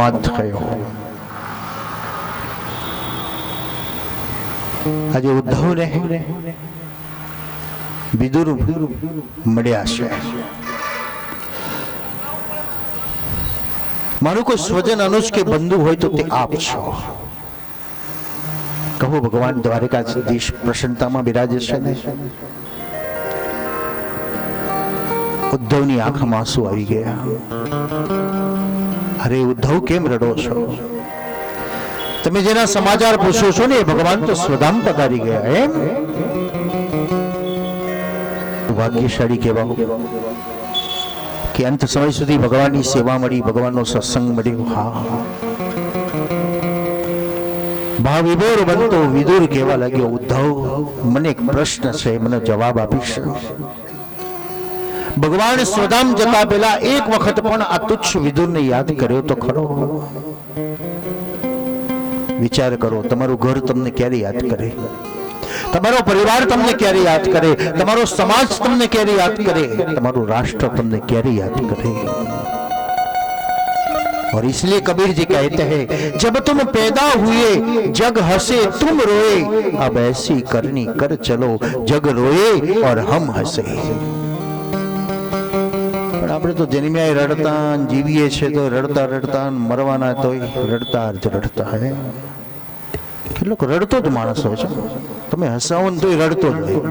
સંવાદ થયો. આજે ઉદ્ધવને વિદુર મળ્યા છે. મારું કોઈ સ્વજન અનુજ કે બંધુ હોય તો તે આપ છો. કહો ભગવાન દ્વારકાધીશ પ્રસન્નતામાં બિરાજે છે ને. ઉદ્ધવની આંખમાં આંસુ આવી ગયા. અરે ઉદ્ધવ કેમ રડો છો? તમે જેના સમાચાર પૂછો છો ને એ ભગવાન તો સ્વધામ પધારી ગયા. એમ ભાગ્યશાળી કહેવાઓ કે અંત સમય સુધી ભગવાનની સેવા મળી, ભગવાનનો સત્સંગ મળ્યો. હા, ભાવ વિભોર બનતો વિદુર કહેવા લાગ્યો, ઉદ્ધવ મને એક પ્રશ્ન છે, મને જવાબ આપીશ? ભગવાન સ્વધામ જતા પહેલા એક વખત પણ આ તુચ્છ વિદુરને યાદ કર્યો તો ખરો? વિચાર કરો, તમારું ઘર તમને ક્યારે યાદ કરે? તમારો પરિવાર તમને ક્યારે યાદ કરે? તમારો સમાજ તમને ક્યારે યાદ કરે? તમારું રાષ્ટ્ર તમને ક્યારે યાદ કરે? और इसलिए कबीर जी कहते हैं, जब तुम पैदा हुए जग हंसे तुम रोए, अब ऐसी करनी कर चलो जग रोए और हम हंसे. પણ આપણે તો જન્મ્યા રડતા, જીવીએ છે તો રડતા રડતા, મરવાના તોય રડતા જ રડતા. હે કેટલોક રડતો જ માણસ હોય છે. તમે હસાવો ને તોય રડતો જ હોય,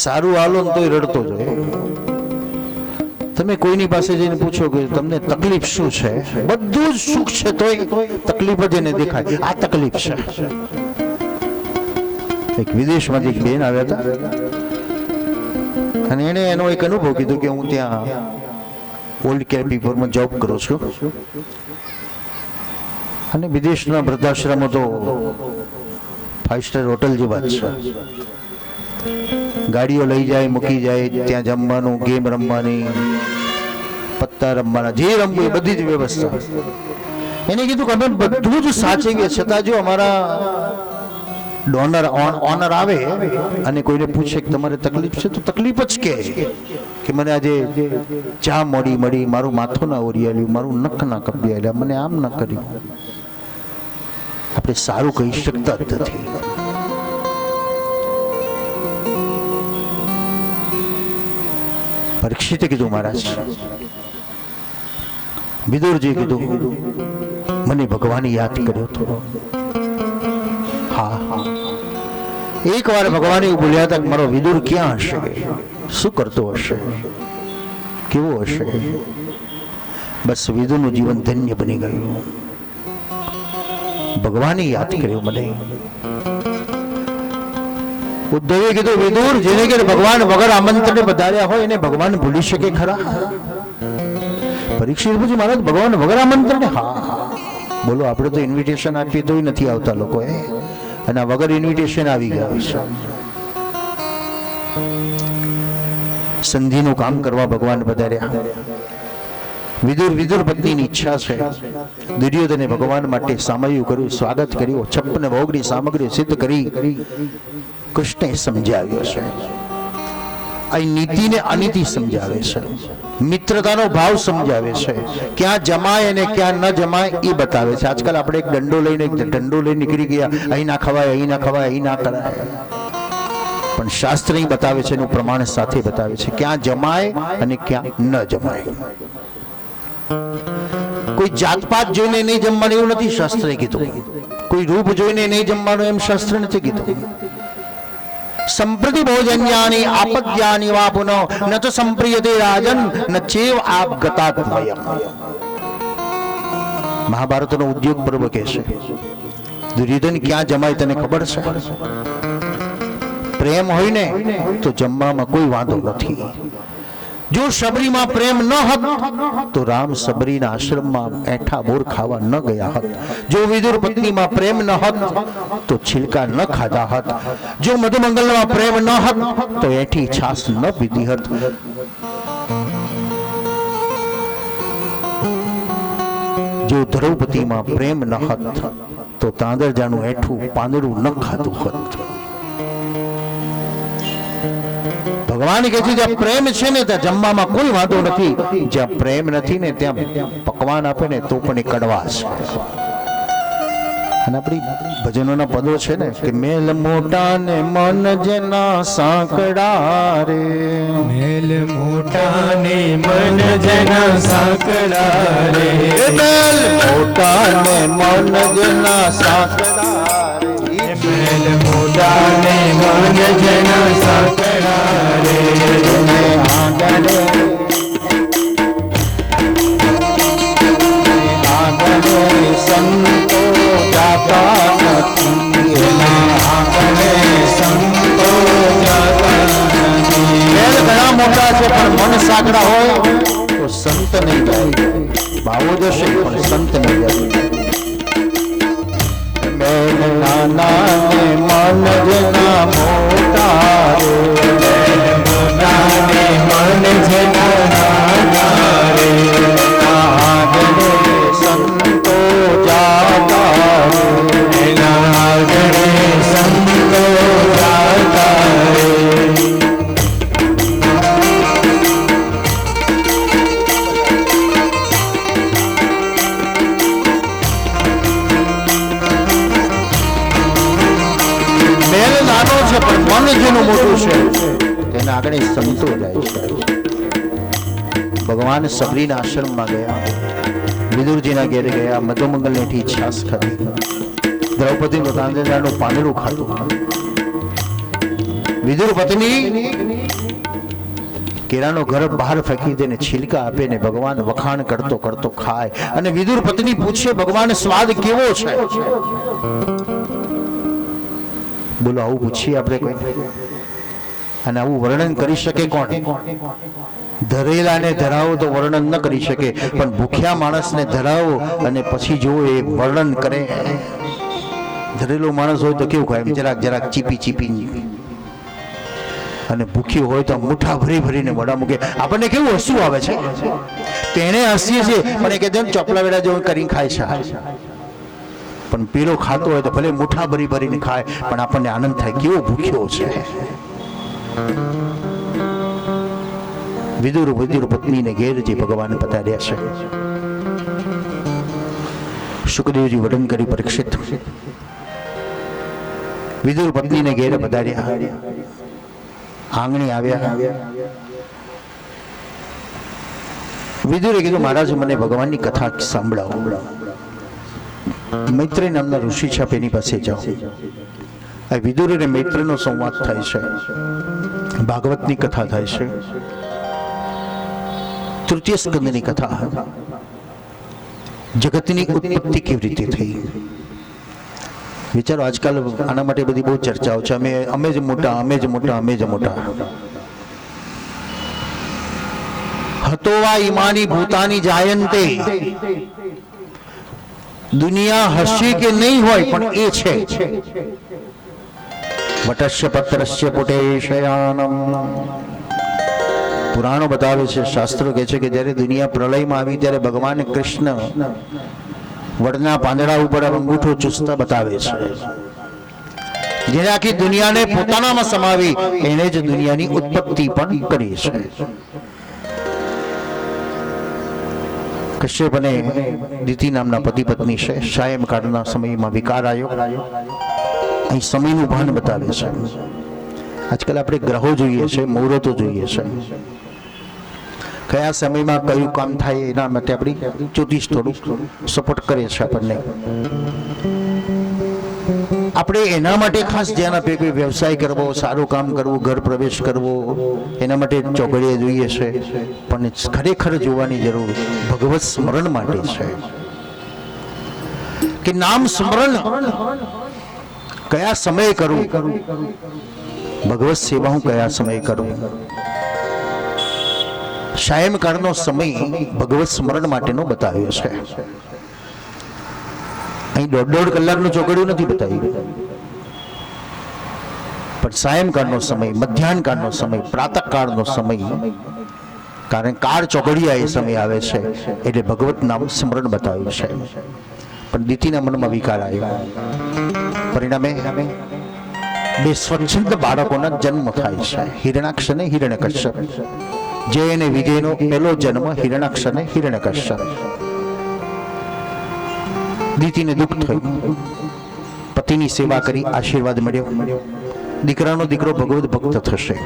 સારું હાલો ને તોય રડતો જ હોય. તમે કોઈની પાસે જઈને પૂછો કે તમને તકલીફ શું છે, બધું જ સુખ છે તોય તકલીફ જ એને દેખાય. આ તકલીફ છે. એક વિદેશમાંથી એક બેન આવ્યા હતા અને એને એનો એક અનુભવ કીધું કે હું ત્યાં ઓલ્ડ કેર પીપલમાં જોબ કરું છું અને વિદેશના વૃદ્ધાશ્રમો તો 5 સ્ટાર હોટલ જેવા જ છે. ગાડીઓ લઈ જાય, મૂકી જાય, ત્યાં જમવાનું, ગેમ રમવાની, પત્તા રમવાના, જે રમવું એ બધી જ વ્યવસ્થા. એને કીધું કે અમે બધું જ સાચવીએ, છતાં જો અમારા ઓનર આવે અને કોઈને પૂછે કે તમારે તકલીફ છે તો તકલીફ જ કે મને આજે ચા મોડી મળી, મારું માથું ના ઓરિયાલ્યું, મારું નખ ના કપાયેલા, મને આમ ના કર્યું. આપણે સારું કહી શકતા જ નથી. પરીક્ષિતે કીધું, મહારાજ વિદુરજી કીધું, મને ભગવાને યાદ કર્યો હતો. હા, એક વાર ભગવાન એવું બોલ્યા હતા કે મારો વિદુર ક્યાં હશે, શું કરતો હશે, કેવો હશે? બસ વિદુરનું જીવન ધન્ય બની ગયું. ભગવાને યાદ કર્યું મને. ઉદ્ધવે કીધું, વિદુર જેને કે ભગવાન વગર આમંત્રણે પધાર્યા હોય એને ભગવાન ભૂલી શકે ખરા? પરીક્ષિત પૂછ્યું, મહારાજ ભગવાન વગર આમંત્રણે? હા, બોલો, આપણે તો ઇન્વિટેશન આપીએ તોય નથી આવતા લોકો, અને વગર ઇન્વિટેશન આવી ગયા છે. સંધિનું કામ કરવા ભગવાન પધાર્યા. વિદુર પત્નીની ઈચ્છા છે. દુર્યોધને ભગવાન માટે સામયું કર્યું, સ્વાગત કર્યું, 56 ભોગની સામગ્રી સિદ્ધ કરી કૃષ્ણે સમજાવ્યો છે. અહીં નીતિને અનીતિ સમજાવે છે, મિત્રતાનો ભાવ સમજાવે છે, ક્યાં જમાય અને ક્યાં ન જમાય એ બતાવે છે. આજકાલ આપણે એક દંડો લઈને નીકળી ગયા, અહીં ના ખવાય, અહીં ના ખવાય, અહીં ના કરાય. પણ શાસ્ત્ર અહીં બતાવે છે, એનું પ્રમાણ સાથે બતાવે છે, ક્યાં જમાય અને ક્યાં ન જમાય. કોઈ જાતપાત જોઈને નહીં જમવાનું એવું નથી શાસ્ત્રે કીધું. કોઈ રૂપ જોઈને નહીં જમવાનું એમ શાસ્ત્ર નથી કીધું. સંપ્રતિ ભોજન્યાની આપદ્યાની વા પુનઃ ન તો સંપ્રિયતે રાજન ન ચેવ આપગતાત્મયમ. મહાભારતનો ઉદ્યોગ પર્વ કહે છે, દુર્યોધન ક્યાં જમાય તને ખબર છે? પ્રેમ હોય ને તો જમવામાં કોઈ વાંધો નથી. જો સબરીમાં પ્રેમ ન હોત તો રામ સબરીના આશ્રમમાં એઠા બોર ખાવા ન ગયા હોત. જો વિદુર પત્નીમાં પ્રેમ ન હોત તો છિલકા ન ખાધા હોત. જો મધુમંગલમાં પ્રેમ ન હોત તો એઠી છાસ ન પીધી હોત. જો દ્રૌપદીમાં પ્રેમ ન હોત તો તાંદરજાનું એઠું પાંદડું ન ખાધું હોત. ભગવાન કહે છે જ્યાં પ્રેમ છે ને ત્યાં જમવામાં કોઈ વાંધો નથી, જ્યાં પ્રેમ નથી ને ત્યાં પકવાન આપે ને તો પણ એ કડવાશ. અને આપણી ભજનોના પદો છે ને કે મેલ મોટા ને મન જેના સાંકડા રે, મેલ મોટા ને મન જેના સાંકડા રે, મેલ મોટા ને મન જેના સાંકડા રે, મેલ મોટા ને મન જેના સાંકડા રે, આંગણે સંતો જાતા નથી, આંગણે સંતો જાતા નથી. મેલ ઘણા મોટા છે પણ મન સાંકડા હોય તો સંત નહીં જાય. ભાવો જશે પણ સંત નહીં જાય. મેલ નાના ને મન જેના મોટા રે, મેલ મોટા ને મન જેના નાના રે, આંગણે સંતો જાતા રે, એના આંગણે સંતો જાતા રે. મેલ નાનો છે પણ મન જેનું મોટું છે તેના આગળ સંતો જાય છે. ભગવાન સબરીના આશ્રમમાં ગયા, વિદુરજીના ઘેરે ગયા, મધુમંગલની ઠી છાસ ખાધી, દ્રૌપદીનું તાંજેરાનું પાંદડું ખાધું. વિદુર પત્ની કેરાનો ઘર બહાર ફેંકી દે, છિલકા આપે ને ભગવાન વખાણ કરતો કરતો ખાય. અને વિદુર પત્ની પૂછે ભગવાન સ્વાદ કેવો છે? બોલો આવું પૂછીએ આપણે કોઈ? અને આવું વર્ણન કરી શકે કોણ? ધરેલાને ધરાવો તો વર્ણન ન કરી શકે, પણ ભૂખ્યા માણસને ધરાવો અને પછી જો એ વર્ણન કરે. ધરેલો માણસ હોય તો કેવું ખાય? જરાક જરાક ચીપી ચીપી. અને ભૂખ્યું હોય તો મુઠ્ઠા ભરી ભરીને વડા મૂકે. આપણને કેવું હસવું આવે છે, તેને હસીએ છીએ પણ એ કહેતો ચોપલા વેડા જેવું કરીને ખાય છે. પણ પીરો ખાતો હોય તો ભલે મુઠ્ઠા ભરી ભરીને ખાય પણ આપણને આનંદ થાય, કેવો ભૂખ્યો છે. વિદુર પત્નીને ઘેર જે ભગવાન પધાર્યા છે. સુખદેવજી વર્ણન કરી પરીક્ષિત વિદુર પત્નીને ઘેર પધાર્યા, આંગણે આવ્યા. વિદુરે કીધું મહારાજ મને ભગવાનની કથા સાંભળાવો. મૈત્રી નામના ઋષિ છે, એની પાસે જાઓ. આ વિદુર અને મૈત્રનો સંવાદ થાય છે, ભાગવતની કથા થાય છે, તૃતીય સ્કંદની કથા, જગતની ઉત્પત્તિ કેવી રીતે થઈ. વિચારો, આજકાલ આના માટે બધી બહુ ચર્ચાઓ છે. અમે જ મોટા, અમે જ મોટા, અમે જ મોટા. હતો વા ઈમાની ભૂતાની જાયંતે. દુનિયા હશે કે નહીં હોય પણ એ છે. વટસ્ય પત્રસ્ય પુટે શયાનમ. પુરાણો બતાવે છે, શાસ્ત્રો કહે છે કે જ્યારે દુનિયા પ્રલયમાં આવી ત્યારે ભગવાન કૃષ્ણ વડના પાંદડા ઉપર અંગૂઠો ચૂસતા બતાવે છે. જેને આખી દુનિયાને પોતાનામાં સમાવી એને જ દુનિયાની ઉત્પત્તિ પણ કરી છે. કશ્યપ અને દિતિ નામના પતિ પત્ની છે. સાયંકાળના સમયમાં વિકાર આવ્યો. અહીં સમયનું ભાન બતાવે છે. આજકાલ આપણે ગ્રહો જોઈએ છે, મુહૂર્તો જોઈએ છે, કયા સમયમાં કયું કામ થાય એના માટે આપણી જ્યોતિષ થોડું સપોર્ટ કરે છે આપણને. આપણે એના માટે ખાસ ધ્યાન આપીએ કે વ્યવસાય કરવો, સારું કામ કરવું, ઘર પ્રવેશ કરવો, એના માટે ચોઘડીએ જોઈએ છે. પણ ખરેખર જોવાની જરૂર ભગવત સ્મરણ માટે છે કે નામ સ્મરણ કયા સમયે કરવું, ભગવત સેવા હું કયા સમયે કરું. સાયંકાળનો સમય ભગવત સ્મરણ માટેનો બતાવ્યો છે. અહીં 1.5 કલાકનું ચોઘડિયું નથી બતાવ્યું, પણ સાયંકાળનો સમય, મધ્યાહનકાળનો સમય, પ્રાતઃકાળનો સમય, કારણ કાળ ચોઘડિયા એ સમય આવે છે એટલે ભગવત નામ સ્મરણ બતાવ્યું છે. પણ દીતિના મનમાં વિકાર આવ્યો. પરિણામે 2 સ્વચ્છંદ બાળકોના જન્મ થાય છે, હિરણાક્ષ અને હિરણ્યકશ્યપ. જય અને વિજયનો પહેલો જન્મ હિરણાક્ષ અને હિરણ્યકશ્યપ. દીતીને દુઃખ થયું, પતિની સેવા કરી, આશીર્વાદ મળ્યો, દીકરાનો દીકરો ભગવદ ભક્ત થશે.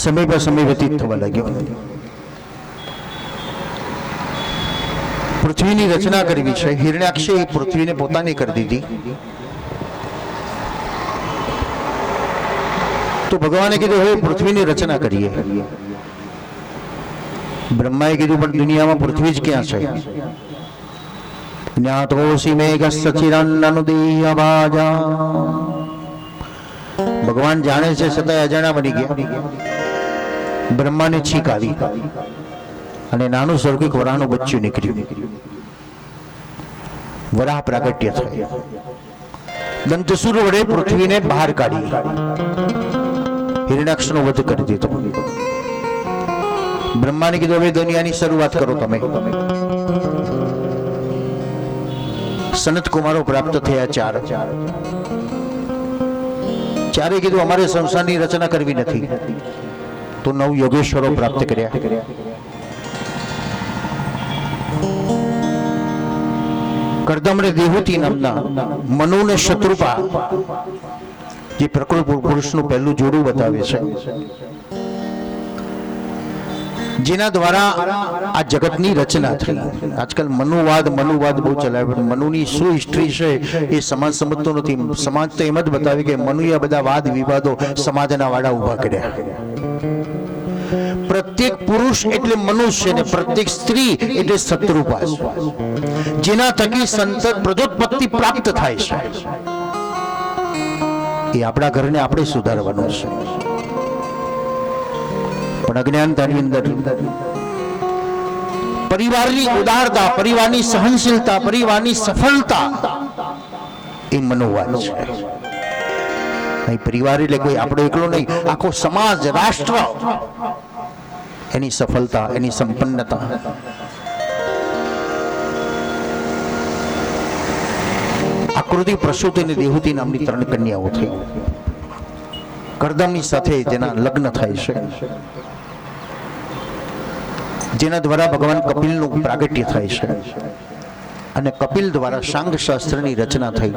સમય પર સમય વ્યતીત થવા લાગ્યો. પૃથ્વીની રચના કરવી છે. હિરણ્યાક્ષે એ પૃથ્વીને પોતાની કરી દીધી. તો ભગવાને કીધું હવે પૃથ્વીની રચના કરીએ. બ્રહ્માએ કીધું પણ દુનિયામાં પૃથ્વી જ ક્યાં છે? જ્ઞાતોસી મેઘસ્ય ચિરન્નનુદેય ભાજા. ભગવાન જાણે છે છતાં અજાણા બની ગયા. બ્રહ્માને છીક આવી અને નાનું સ્વર્ગિક વરાહનું બચ્ચું નીકળ્યું. વરાહ પ્રાગટ્ય થયા. દંતસુર વડે પૃથ્વીને બહાર કાઢી હિરણ્યાક્ષનો વધ કરી દીધો. બ્રહ્માને કીધું હવે દુનિયાની શરૂઆત કરો તમે. સનત કુમારો પ્રાપ્ત થયા 4. ચારે કીધું અમારે સંસારની રચના કરવી નથી. તો 9 યોગેશ્વરો પ્રાપ્ત કર્યા. કરદમને દેહુતિ નામના મનુ ને શત્રુપા, જે પ્રકૃત પુરુષનું પહેલું જોડું બતાવે છે, જેના દ્વારા આ જગતની રચના થઈ. આજકાલ મનુવાદ બહુ ચલાવે, પણ મનુની શું હિસ્ટ્રી છે એ સમાજ સમજતો નથી. સમાજ તો એમ જ બતાવે કે મનુએ બધા વાદ વિવાદો સમાજના વાડા ઉભા કર્યા. પ્રત્યેક પુરુષ એટલે મનુષ્ય ને પ્રત્યેક સ્ત્રી એટલે શત્રુપા, જેના થકી સંતત પ્રજોત્પત્તિ પ્રાપ્ત થાય છે. એ આપણા ઘરને આપણે સુધારવાનું છે. પણ અજ્ઞાનતાની અંદર પરિવારની ઉદારતા, પરિવારની સહનશીલતા, પરિવારની સફળતા એ મનોવાદ છે. અહીં પરિવાર એટલે કોઈ આપણો એકલો નહીં, આખો સમાજ, રાષ્ટ્ર, એની સફળતા, એની સંપન્નતા. આકૃતિ, પ્રસૂતિ અને દેહુતિ નામની 3 કન્યાઓ થઈ. કરદમની સાથે જેના લગ્ન થાય છે, જેના દ્વારા ભગવાન કપિલનું પ્રાગટ્ય થાય છે, અને કપિલ દ્વારા સાંગ શાસ્ત્રની રચના થઈ.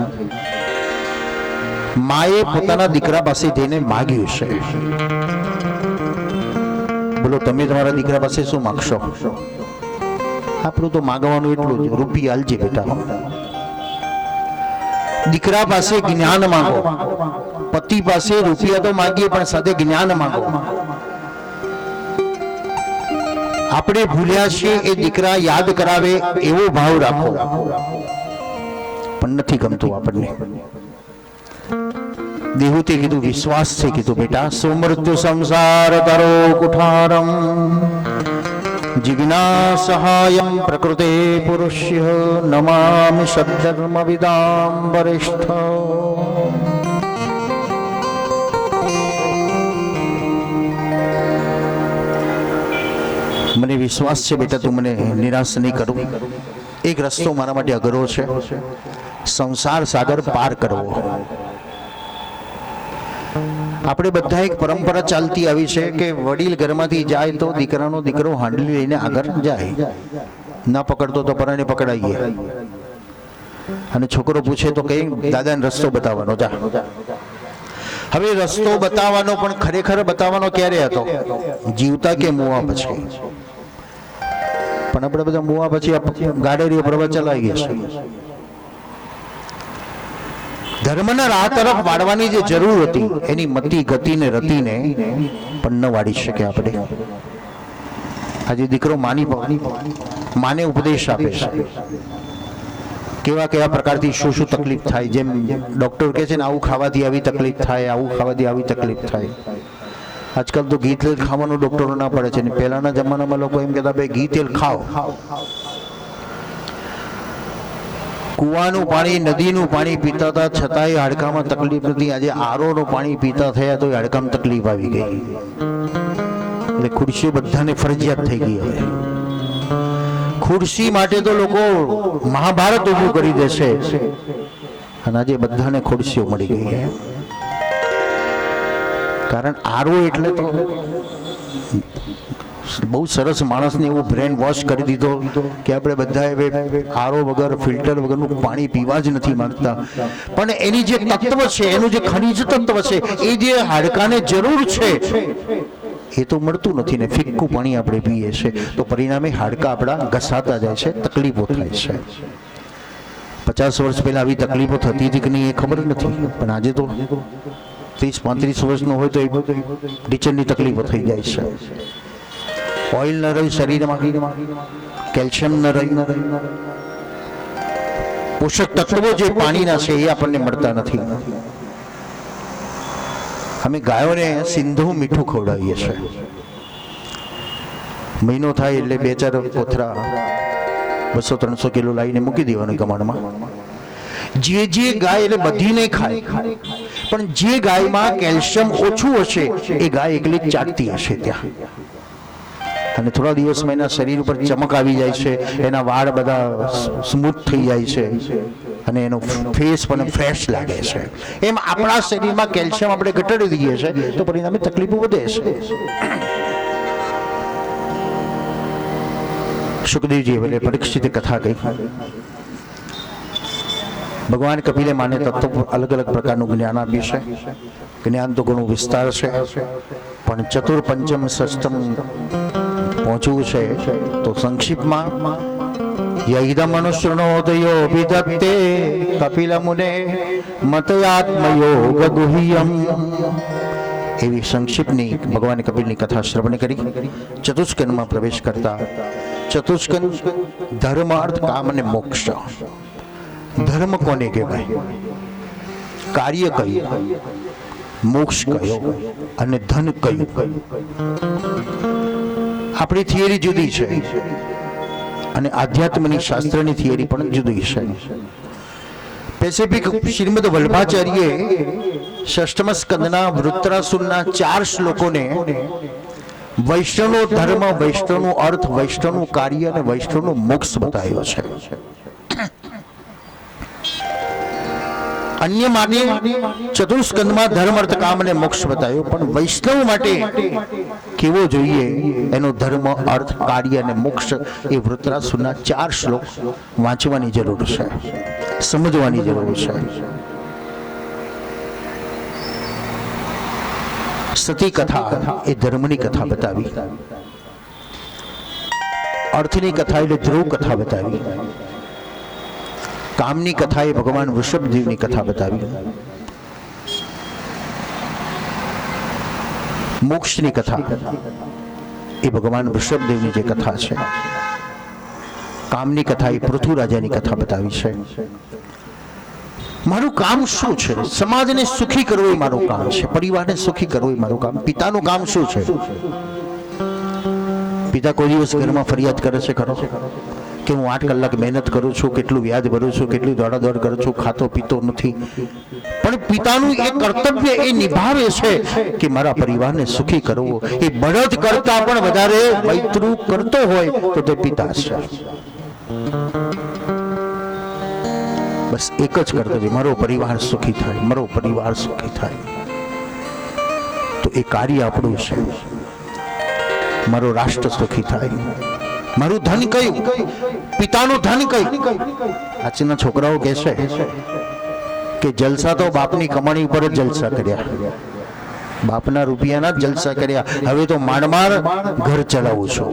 માએ પોતાના દીકરા પાસે જઈને માગ્યું છે, બોલો તમે તમારા દીકરા પાસે શું માગશો? આપણું તો માગવાનું એટલું જ, રૂપિયા આલજે બેટા. દીકરા પાસે જ્ઞાન માંગો. પતિ પાસે રૂપિયા તો માંગીએ પણ સાથે જ્ઞાન માંગો. આપણે ભૂલ્યા છીએ એ દીકરા યાદ કરાવે એવો ભાવ રાખો, પણ નથી ગમતું આપણને. દેહુતે કીધું, વિશ્વાસ છે, કીધું બેટા સુમૃત્યુ સંસાર તરો કુઠારમ જિજ્ઞા સહાયમ પ્રકૃતે પુરુષ્ય નમામિ સદ્ધર્મ વિદામ વરિષ્ઠ. મને વિશ્વાસ છે બેટા તું મને નિરાશ નહીં કરું. એક રસ્તો મારા માટે અઘરો છે, સંસાર સાગર પાર કરવો. આપણે બધા એક પરંપરા ચાલતી આવી છે કે વડીલ ઘરમાંથી જાય તો દીકરો હાંડલી લઈને આગળ જાય, ના પકડતો તો પરાને પકડાઈએ. અને છોકરો પૂછે તો કઈ દાદાને રસ્તો બતાવવાનો, જા. હવે રસ્તો બતાવવાનો પણ ખરેખર બતાવવાનો ક્યારે હતો? જીવતા કે મોવા પછી? પણ આપણે બધા મોવા પછી ગાડેરીઓ પ્રવાહ ચલાવી ગયા છે. ધર્મના રાહ તરફ વાળવાની જે જરૂર હતી એની મતિ, ગતિને, રતિને પણ ન વાળી શકે આપણે. આજે દીકરો માને ઉપદેશ આપે છે, કેવા પ્રકારથી શું તકલીફ થાય. જેમ ડોક્ટર કહે છે ને, આવું ખાવાથી આવી તકલીફ થાય, આવું ખાવાથી આવી તકલીફ થાય. આજકાલ તો ઘી તેલ ખાવાનું ડોક્ટરો ના પડે છે. પહેલાના જમાનામાં લોકો એમ કહેતા ભાઈ ઘી તેલ ખાઓ. કુવાનું પાણી, નદીનું પાણી પીતા હતા છતાંય હાડકામાં તકલીફ નથી. આજે આરોનું પાણી પીતા થયા તો હાડકામાં તકલીફ આવી ગઈ. એટલે ખુરશીઓ બધાને ફરજિયાત થઈ ગઈ. હવે ખુરશી માટે તો લોકો મહાભારત ઊભું કરી દેશે, અને આજે બધાને ખુરશીઓ મળી ગઈ. કારણ આરો એટલે તો બહુ સરસ માણસને એવો બ્રેન વોશ કરી દીધો કે આપણે બધા હવે આરો વગર ફિલ્ટર વગરનું પાણી પીવા જ નથી માંગતા. પણ એની જે તત્વ છે, એનું જે ખનિજ તત્વ છે, એ જે હાડકાને જરૂર છે એ તો મળતું નથી ને ફિક્કું પાણી આપણે પીએ છીએ. તો પરિણામે હાડકા આપણા ઘસાતા જાય છે, તકલીફો થાય છે. 50 વર્ષ પહેલા આવી તકલીફો થતી હતી કે નહીં એ ખબર નથી, પણ આજે તો 30-35 વર્ષનો હોય તો ટીચરની તકલીફો થઈ જાય છે. ઓઇલ ન રહી શરીરમાં, કેલ્શિયમ ન રહી, પોષક તત્વો જે પાણીના છે એ આપણને મળતા નથી. અમે ગાયોને સિંધુ મીઠું ખવડાવીએ છીએ. મહિનો થાય એટલે 2-4 કોથરા 200-300 કિલો લાવીને મૂકી દેવાનું કમાણમાં. જે ગાય એટલે બધી નહીં ખાય, પણ જે ગાયમાં કેલ્શિયમ ઓછું હશે એ ગાય એકલી જ ચાટતી હશે ત્યાં, અને થોડા દિવસમાં એના શરીર ઉપર ચમક આવી જાય છે, એના વાળ બધા સ્મૂથ થઈ જાય છે અને એનો ફેસ પણ ફ્રેશ લાગે છે. એમ આપણા શરીરમાં કેલ્શિયમ આપણે ઘટાડી દઈએ છીએ તો પરિણામે તકલીફો વધે છે. સુખદેવજી એટલે પરીક્ષિતે કથા કહી. ભગવાન કપિલે માને તત્વ અલગ અલગ પ્રકારનું જ્ઞાન આપ્યું છે. જ્ઞાન તો ઘણું વિસ્તાર છે, પણ ચતુર પંચમ ષષ્ટમ પહોંચવું છે તો સંક્ષિપ્તમાં યૈદમનુશૃણોદયો વિદત્તે કપિલ મુને મતયાત્મયોગ ગુહ્યમ, એવી સંક્ષિપ્તની ભગવાન કપિલની કથા શ્રવણ કરી ચતુષ્કંદમાં પ્રવેશ કરતા. ચતુષ્કંદ ધર્મ, અર્થ, કામ અને મોક્ષ. ધર્મ કોને કહેવાય? કાર્ય કયું, મોક્ષ કયો અને ધન કયું? આપણી થિયરી જુદી છે અને આધ્યાત્મની શાસ્ત્રની થિયરી પણ જુદી છે. પેસિફિક શ્રીમદ વલ્ભાચાર્યે ષષ્ઠમ સ્કંદના વૃત્રાસુરના 4 શ્લોકોને વૈષ્ણવનો ધર્મ, વૈષ્ણવનો અર્થ, વૈષ્ણવનું કાર્ય અને વૈષ્ણવનો મોક્ષ બતાવ્યો છે. અન્ય માટે ચતુસ્કંદમાં ધર્મ, અર્થ, કામ અને મોક્ષ બતાવ્યો, પણ વૈષ્ણવ માટે કેવો જોઈએ એનો ધર્મ, અર્થ, કાર્ય અને મોક્ષ એ વૃત્રાસુરના 4 શ્લોક વાંચવાની જરૂર છે, સમજવાની જરૂર છે. સતી કથા એ ધર્મની કથા બતાવી, અર્થની કથા એટલે ધ્રુવ કથા બતાવી, કામની કથા એ ભગવાન વૃષભદેવની કથા બતાવી, મોક્ષની કથા એ ભગવાન વૃષભદેવની જે કથા છે, કામની કથા એ પૃથ્વીરાજાની કથા બતાવી છે. મારું કામ શું છે? સમાજને સુખી કરવું એ મારું કામ છે, પરિવારને સુખી કરવું એ મારું કામ. પિતાનું કામ શું છે? પિતા કોઈ દિવસ ઘરમાં ફરિયાદ કરે છે ખરો કે હું 8 કલાક મહેનત કરું છું, કેટલું વ્યાજ ભરું છું, કેટલી દોડાદોડ કરું છું, ખાતો પીતો નથી? પણ પિતાનું એ કર્તવ્ય એ નિભાવે છે કે મારા પરિવારને સુખી કરવો. એ બળદ કરતા પણ વધારે મૈત્રું કરતો હોય તો તે પિતા છે. બસ એક જ કર્તવ્ય, મારો પરિવાર સુખી થાય, મારો પરિવાર સુખી થાય. તો એ કાર્ય આપણું છે. મારો રાષ્ટ્ર સુખી થાય. મારું ધન કયું? પિતાનું ધન કયું? આજના છોકરાઓ કહે છે કે જલસા તો બાપની કમાણી ઉપર જ જલસા કર્યા, બાપના રૂપિયાના જ જલસા કર્યા, હવે તો માંડ ઘર ચલાવું છું.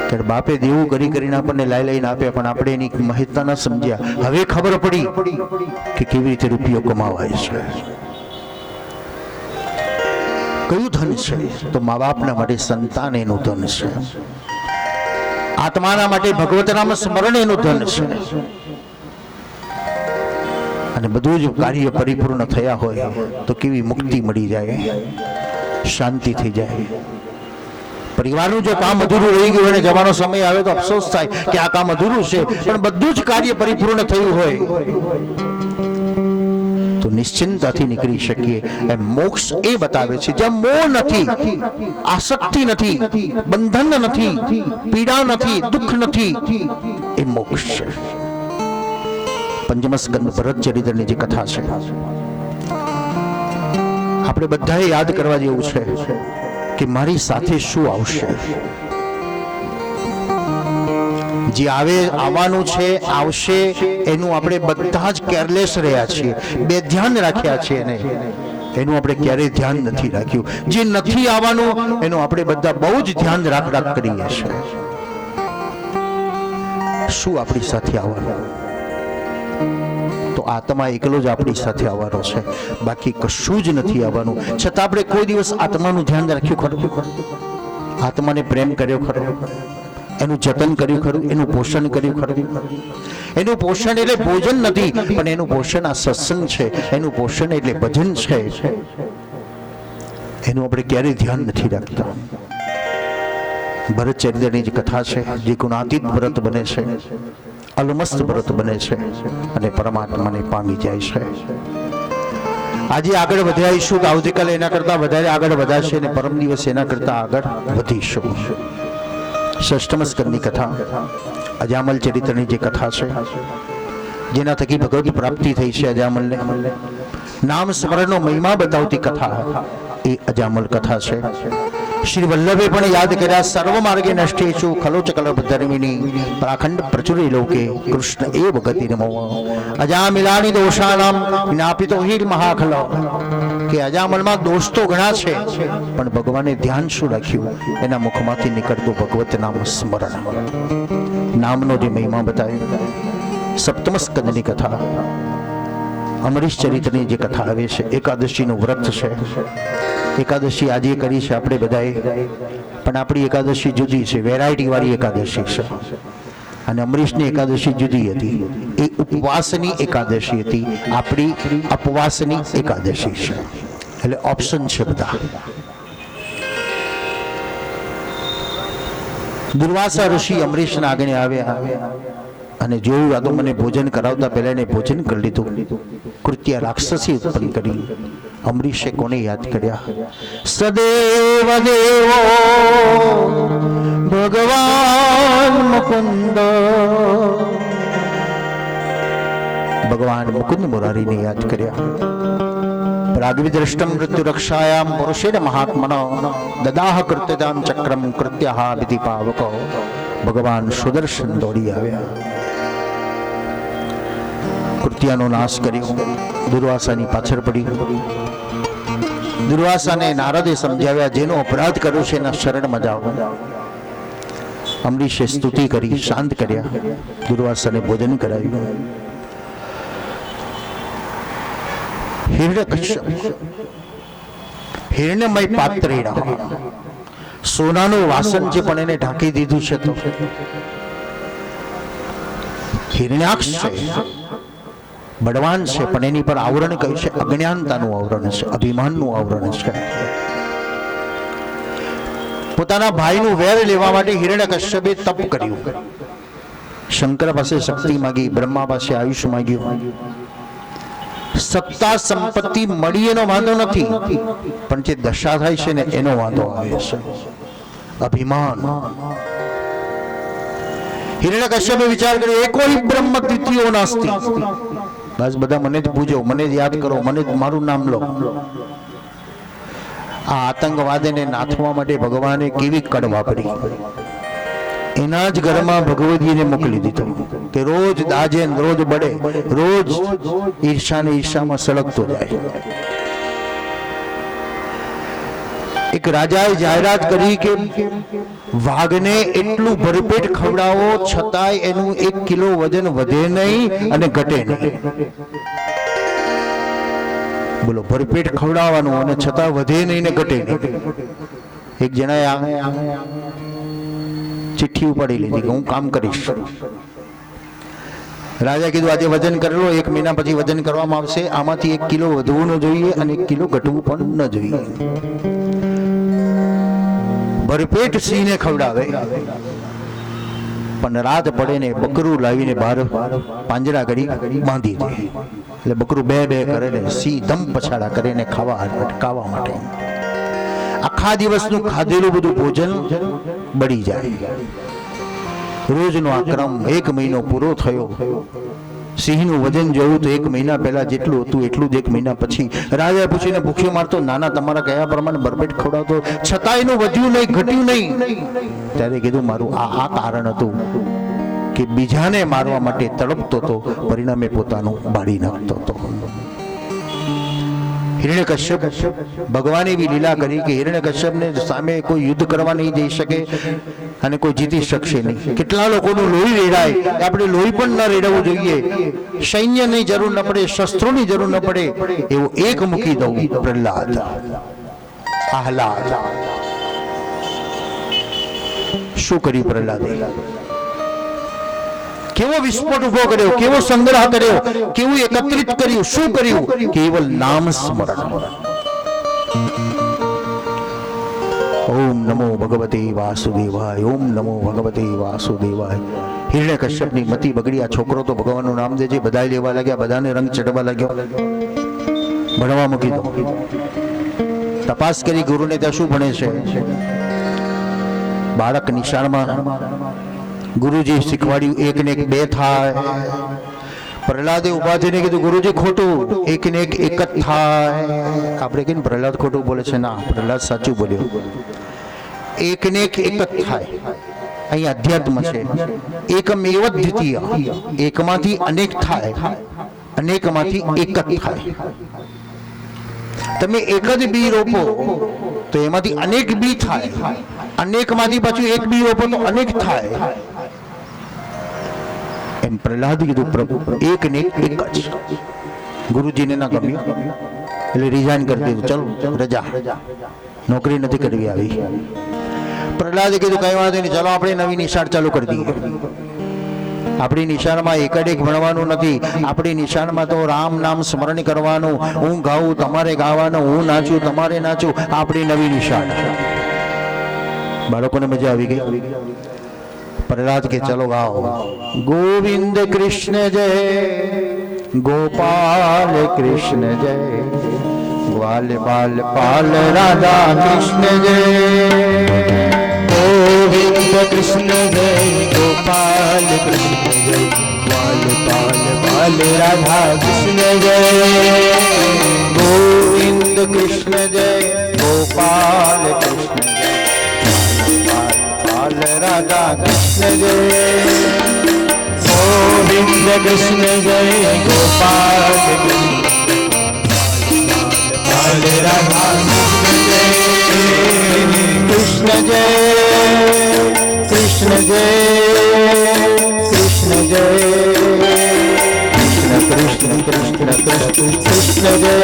ત્યારે બાપે દેવું કરીને આપણને લઈને આપ્યા, પણ આપણે એની મહત્તા ન સમજ્યા. હવે ખબર પડી કે કેવી રીતે રૂપિયો કમાવાય છે. કયું ધન છે? તો મા બાપના માટે સંતાન એનું ધન છે, આત્માના માટે ભગવત નામ સ્મરણ એનું ધન છે. અને બધું જ કાર્ય પરિપૂર્ણ થયા હોય તો કેવી મુક્તિ મળી જાય, શાંતિ થઈ જાય. પરિવારનું જો કામ અધૂરું રહી ગયું અને જવાનો સમય આવે તો અફસોસ થાય કે આ કામ અધૂરું છે, પણ બધું જ કાર્ય પરિપૂર્ણ થયું હોય તો નિશ્ચિંતતાથી નીકળી શકીએ. એમ મોક્ષ એ બતાવે છે જ્યાં મોહ નથી, આસક્તિ નથી, બંધન નથી, પીડા નથી, દુઃખ નથી, એ મોક્ષ છે. પંચમ સ્કંદ ભરત ચરિત્રની જે કથા છે આપણે બધાએ યાદ કરવા જેવું છે કે મારી સાથે શું આવશે. જે આવવાનું છે, આવશે, એનું આપણે બધા જ કેરલેસ રહ્યા છીએ, બે ધ્યાન રાખ્યા છે એને, એનું આપણે ક્યારેય ધ્યાન નથી રાખ્યું. જે નથી આવવાનું એનું આપણે બધા બહુ જ ધ્યાન રાખ કરીએ છીએ. શું આપણી સાથે આવવાનું? તો આત્મા એકલો જ આપણી સાથે આવવાનો છે, બાકી કશું જ નથી આવવાનું. છતાં આપણે કોઈ દિવસ આત્માનું ધ્યાન રાખ્યું ખરું? આત્માને પ્રેમ કર્યો ખરો? એનું જતન કર્યું ખરું? એનું પોષણ કર્યું ખરું? એનું પોષણ એટલે ભોજન નથી, પણ એનું પોષણ આ સત્સંગ છે, એનું પોષણ એટલે ભજન છે. એનું આપણે ક્યારેય ધ્યાન નથી રાખતા. ભરતચર્યાની જે કથા છે, જે ગુણાતીત વ્રત બને છે, અલમસ્ત વ્રત બને છે અને પરમાત્માને પામી જાય છે. આજે આગળ વધારીશું તો આવતીકાલે એના કરતા વધારે આગળ વધારશે અને પરમ દિવસ એના કરતા આગળ વધીશું. ષષ્ઠમ સ્કંદની કથા, અજામલ ચરિત્રની જે કથા છે, જેના થકી ભગવત પ્રાપ્તિ થઈ છે અજામલને, નામ સ્મરણનો મહિમા બતાવતી કથા એ અજામલ કથા છે. શ્રી વલ્લભે પણ યાદ કર્યા, સર્વ માર્ગે નષ્ટેષુ ખલોચ કલપ ધર્મિણી પ્રાખંડ પ્રચુરે લોકે કૃષ્ણ એવ ગતિર્મો અજામિલાની દોષાનામ જ્ઞાપિતો હીર મહાખલ. કે અજામલમાં દોષ તો ઘણા છે, પણ ભગવાને ધ્યાન શું રાખ્યું? એના મુખમાંથી નીકળતું ભગવત નામ સ્મરણ, નામનો જે મહિમા બતાવ્યો. સપ્તમ સ્કંદની કથા, અમરીશ ચરિત્રની જે કથા આવે છે, એકાદશીનું વ્રત છે. એકાદશી આજે કરી છે આપણે બધાએ, પણ આપણી એકાદશી જુદી છે, વેરાયટી વાળી એકાદશી છે. અને અમરીશની એકાદશી જુદી હતી, એ ઉપવાસની એકાદશી હતી, આપણી અપવાસની એકાદશી છે. એટલે ઓપ્શન છે બધા. દુર્વાસા ઋષિ અમરીશના આગળ આવ્યા અને જોયું આ તો મને ભોજન કરાવતા પહેલા એને ભોજન કરી લીધું. કૃત્ય રાક્ષસી ઉત્પન્ન કરી. અમરીશે કોને યાદ કર્યા? સદેવ દેવો ભગવાન મુકુંદ. ભગવાન મુકુંદ મુરારીને યાદ કર્યા. પ્રાગવિદ્રષ્ટમ મૃત્યુ રક્ષાયામ પુરુષેણ મહાત્મનો દદાહ કૃત્યતામ ચક્રમ કૃત્યઃ વિધિ પાવકો. ભગવાન સુદર્શન દોડી આવ્યા, કૃત્યનો નાશ કર્યો, દુર્વાસાની પાછળ પડ્યું. દુર્વાસાને નારદે સમજાવ્યા, જેનો અપરાધ કર્યો છે એના શરણમાં જાઓ. અમરીશે સ્તુતિ કરી, શાંત કર્યા, દુર્વાસાને ભોજન કરાવ્યું. હિરણ્યકશ્યપ હિરણ્યમય પાત્રેણ, સોનાનું વાસન છે પણ એને ઢાંકી દીધું છે. તો હિરણ્યાક્ષ છે, બળવાન છે, પણ એની પર આવરણ કયું છે? અજ્ઞાનતાનું આવરણ છે, અભિમાનનું આવરણ છે. પોતાના ભાઈનું વેર લેવા માટે હિરણ્યકશ્યપે તપ કર્યું. શંકર પાસે શક્તિ માંગી, બ્રહ્મા પાસે આયુષ માંગ્યું. સત્તા સંપત્તિ મળી એનો વાંધો નથી, પણ જે દશા થાય છે ને એનો વાંધો આવે છે, અભિમાન. હિરણ્યકશ્યપે વિચાર કર્યો, એકો હિ બ્રહ્મ દ્વિતીયો નાસ્તિ. બસ બધા મને જ પૂજો, મને જ યાદ કરો, મને જ મારું નામ લો. આ આતંકવાદને નાથવા માટે ભગવાને કેવી કડ વાપરી. એના જ ઘરમાં ભગવદીને મોકલી દીધો કે રોજ દાજે, રોજ બળે, રોજ ઈર્ષાને ઈર્ષામાં સળગતો જાય. એક રાજાએ જાહેરાત કરી કે વાઘને એટલું ભરપેટ ખવડાવો છતાંય એનું 1 કિલો વજન વધે નહીં અને ઘટે નહીં. બોલો, ભરપેટ ખવડાવવાનું અને છતાં વધે નહીં ને ઘટે નહીં. એક જણાએ ચિઠ્ઠી ઉપાડી લીધી કે હું કામ કરીશ. રાજા કીધું, આજે વજન કરેલો, 1 મહિના પછી વજન કરવામાં આવશે. આમાંથી 1 કિલો વધવું ન જોઈએ અને 1 કિલો ઘટવું પણ ન જોઈએ. ભરપેટ સિંહને ખવડાવે, પણ રાત પડે ને બકરું લાવીને બહાર પાંજરા કરી બાંધી દે. એટલે બકરું બે કરે ને સિંહ ધમ પછાડા કરે ને ખાવા માટે. આખા દિવસનું ખાધેલું બધું ભોજન બળી જાય. રોજનો આ ક્રમ 1 મહિનો પૂરો થયો. સિંહનું વજન જોયું તો 1 મહિના પહેલા જેટલું હતું એટલું જ 1 મહિના પછી. રાજાએ પૂછીને ભૂખ્યો મારતો, નાના તમારા કયા પ્રમાણે બરબેટ ખવડાવતો, છતાં એનું વધ્યું નહીં, ઘટ્યું નહીં. ત્યારે કીધું મારું આ કારણ હતું કે બીજાને મારવા માટે તડપતો હતો, પરિણામે પોતાનું બાળી નાખતો હતો. હિરણ્યકશ્યપ ભગવાને એવી લીલા કરી કે હિરણ્યકશ્યપને સામે કોઈ યુદ્ધ કરવા નહીં જઈ શકે અને કોઈ જીતી શકશે નહીં. કેટલા લોકોનું લોહી રેડાય, આપણે લોહી પણ ન રેડવું જોઈએ. સૈન્યની જરૂર ન પડે, શસ્ત્રોની જરૂર ન પડે, એવું એક મૂકી દઉં. પ્રહલાદ, આહલાદ. શું કર્યું પ્રહલાદે? કેવો વિસ્ફોટ ઉભો કર્યો, કેવો સંગ્રહ કર્યો, કેવું એકત્રિત કર્યું, શું કર્યું? કેવલ નામ સ્મરણ. ઓમ નમો ભગવતે વાસુદેવાય, ઓમ નમો ભગવતે વાસુદેવાય. હિરણ્યકશ્યપની મતિ બગડી. આ છોકરો તો ભગવાનનું નામ દે છે, બધા લેવા લાગ્યા, બધાને રંગ ચડવા લાગ્યો. ભણવા મૂકી દો. તપાસ કરી ગુરુને, ત્યાં શું ભણે છે? બાળક નિશાળમાં ગુરુજી શીખવાડ્યું 1 ને 1 2 થાય. પ્રહલાદે ઉભા થઈને કીધું ગુરુજી ખોટું, 1 ને 1 1 જ થાય. આપણે કહીએ પ્રહલાદ ખોટું બોલે છે, ના, પ્રહલાદ સાચું બોલ્યો. 1 ને 1 1 જ થાય. અહીં અધ્યાત્મ છે. એકમેવ દ્વિતીય, એકમાંથી અનેક થાય, અનેકમાંથી એક જ થાય. તમે એક જ બી રોપો તો એમાંથી અનેક બી થાય, અનેકમાંથી પાછું એક બી રોપો તો અનેક થાય. એમ પ્રહલાદ કીધું પ્રભુ 1 ને 1 જ. ગુરુજીને ના ગમ્યું એટલે રિઝાઇન કરી દીધું. ચલો રજા, નોકરી નથી કરવી આવી. પ્રહલાદે કીધું કઈ વાંધો નહીં, ચાલો આપણે નવી નિશાળ ચાલુ કરી દઈએ. આપણી નિશાળમાં એક ભણવાનું નથી. આપણી નિશાળમાં તો રામ નામ સ્મરણ કરવાનું. હું ગાઉં, તમારે ગાવાનું, હું નાચું, તમારે નાચું. આપણી નવી નિશાળ. બાળકોને મજા આવી ગઈ. પ્રહલાદ કે ચલો ગાઓ, ગોવિંદ કૃષ્ણ જય, ગોપાલ કૃષ્ણ જય, ગ્વાલ બાલ પાલ રાધા કૃષ્ણ જય. ગોવિંદ કૃષ્ણ જય, ગોપાલ કૃષ્ણ જય, ગ્વાલ બાલ બાલ રાધા કૃષ્ણ જય. ગોવિંદ કૃષ્ણ જય, ગોપાલ કૃષ્ણ જય, બાલ રાધા કૃષ્ણ જય. ગોવિંદ કૃષ્ણ જય, ગોપાલ કૃષ્ણ બાલ રાધા કૃષ્ણ જય, કૃષ્ણ જય, કૃષ્ણ જય, કૃષ્ણ કૃષ્ણ કૃષ્ણ કૃષ્ણ જય.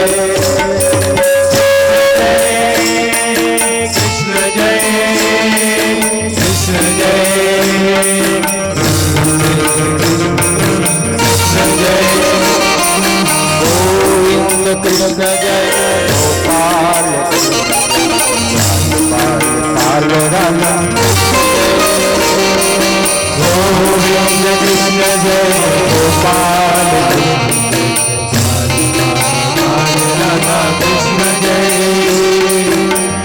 કૃષ્ણ જય, ગોપાલ પાલ રાધા. ગોવિંદ કૃષ્ણ જય, ગોપાલ રાધા કૃષ્ણ જય.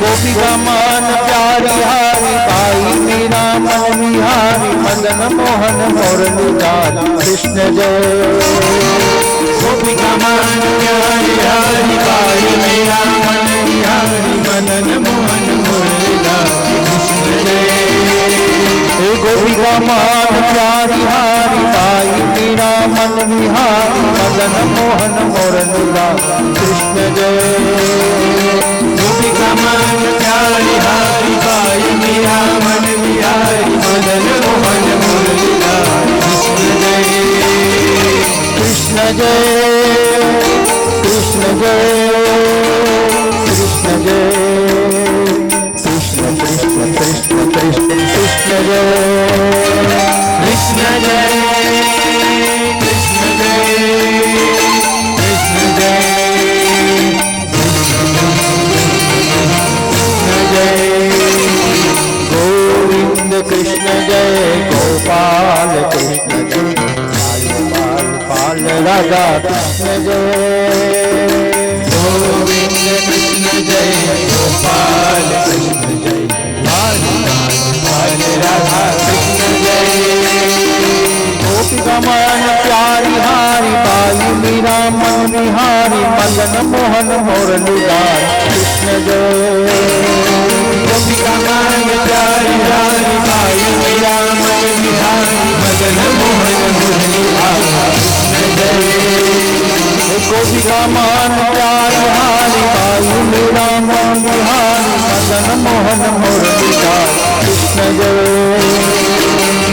ગોપિકા મન પ્યારી હારી, ભાઈ મીરા મન વિહારી, મદન મોહન મોરલી લાલ. કૃષ્ણ જય. ગોપિકા મન પ્યારી હારી, ભાઈ મીરા મન વિહારી, મદન મોહન મુરલીલાલ. કૃષ્ણ જય. હે ગોપિકા મન પ્યારી હારી, ભાઈ મીરા મન વિહારી, મદન મોહન મોરલી લાલ. કૃષ્ણ જય. ગોપિકા મન પ્યારી હારી, ભાઈ મીરા મન વિહારી, મદન મોહન મુરલીલાલ. કૃષ્ણ જય. કૃષ્ણ જય, કૃષ્ણ જય, કૃષ્ણ જય, કૃષ્ણ કૃષ્ણ કૃષ્ણ કૃષ્ણ કૃષ્ણ જય. કૃષ્ણ જય, કૃષ્ણ જય, કૃષ્ણ જય, કૃષ્ણ જય. ગોવિંદ કૃષ્ણ જય, ગોપાલ કૃષ્ણ જય, બાલ પાલ રાધા કૃષ્ણ જય. ગોવિંદ કૃષ્ણ જય, ગોપાલ કૃષ્ણ જય, બાલ બાલ રાધા કૃષ્ણ જય. ગોપિકા મન પ્યારી હારી, मीरा मन बिहारी मदन मोहन मुरलीधर कृष्ण जय गोपिका मान प्यारी हारी भाई मीरा मन बिहारी मदन मोहन मुरलीधर कृष्ण जय गोपिका मान प्यारी हारी भाई मीरा मन बिहारी मदन मोहन मुरलीधर कृष्ण जय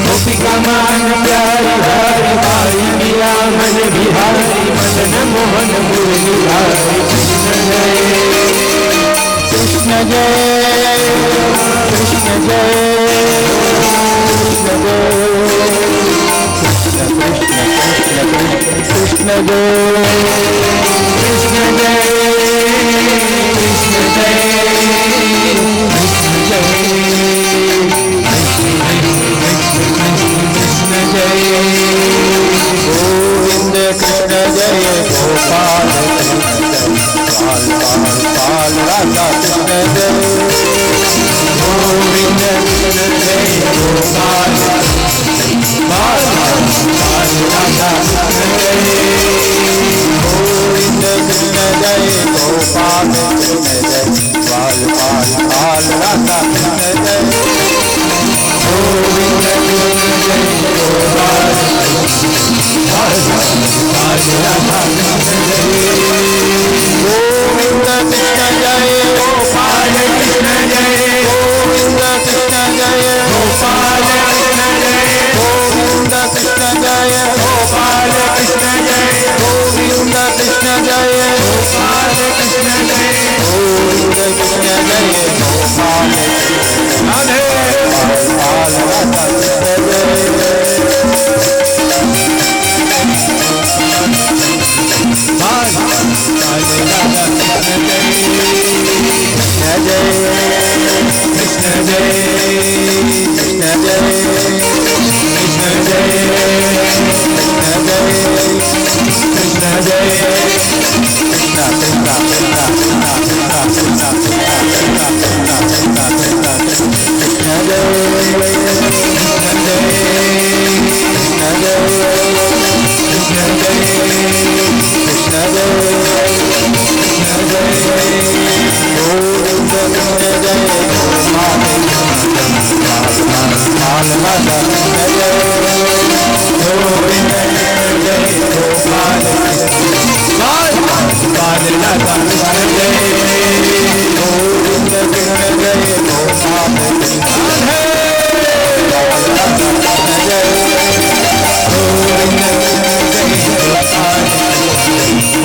गोपिका मान प्यारी हारी भाई मीरा मन बिहारी मदन मोहन मुरलीधर कृष्ण जय कृष्ण जय कृष्ण जय कृष्ण जय कृष्ण जय कृष्ण जय कृष्ण जय कृष्ण जय गोविंद कृष्ण जय गोपाल पाल पाल पाल राधा कृष्ण जय गोविंद कृष्ण जय गोपाल पाल पाल राधा कृष्ण जय गोविंद कृष्ण जय गोपाल कृष्ण जय पाल पाल पाल राधा कृष्ण जय गोविंद कृष्ण जय गोपाल पाल पाल राधा कृष्ण जय गोविंद कृष्ण जय गोपाल कृष्ण जय गोविंद कृष्ण जय गोपाल कृष्ण जय गोविंद कृष्ण जय गोपाल कृष्ण जय गोविंद कृष्ण जय गोपाल कृष्ण जय गोविंद कृष्ण जय गोपाल राधे पाल राधा कृष्ण जय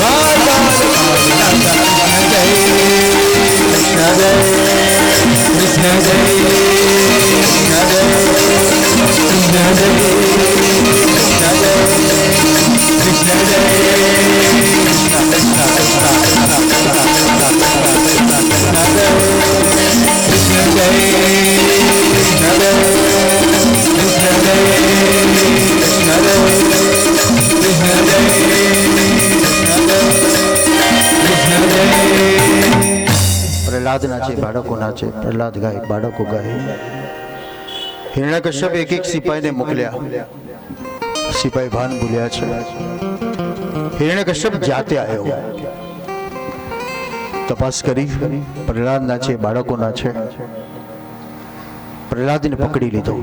पाल पाल राधा कृष्ण जय कृष्ण कृष्ण जय जय कृष्ण जय कृष्ण जय कृष्ण जय कृष्ण जय પ્રહલાદ નાચે બાળકો નાચે પ્રહલાદ ગાય બાળકો ગાય હિરણ્યકશ્યપ એક એક સિપાહીને મોકલ્યા સિપાહી ભાન ભૂલ્યા છે હિરણ્યકશ્યપ જાતે આવ્યો તપાસ કરી પ્રહલાદ નાચે બાળકો નાચે પ્રહલાદને પકડી લીધો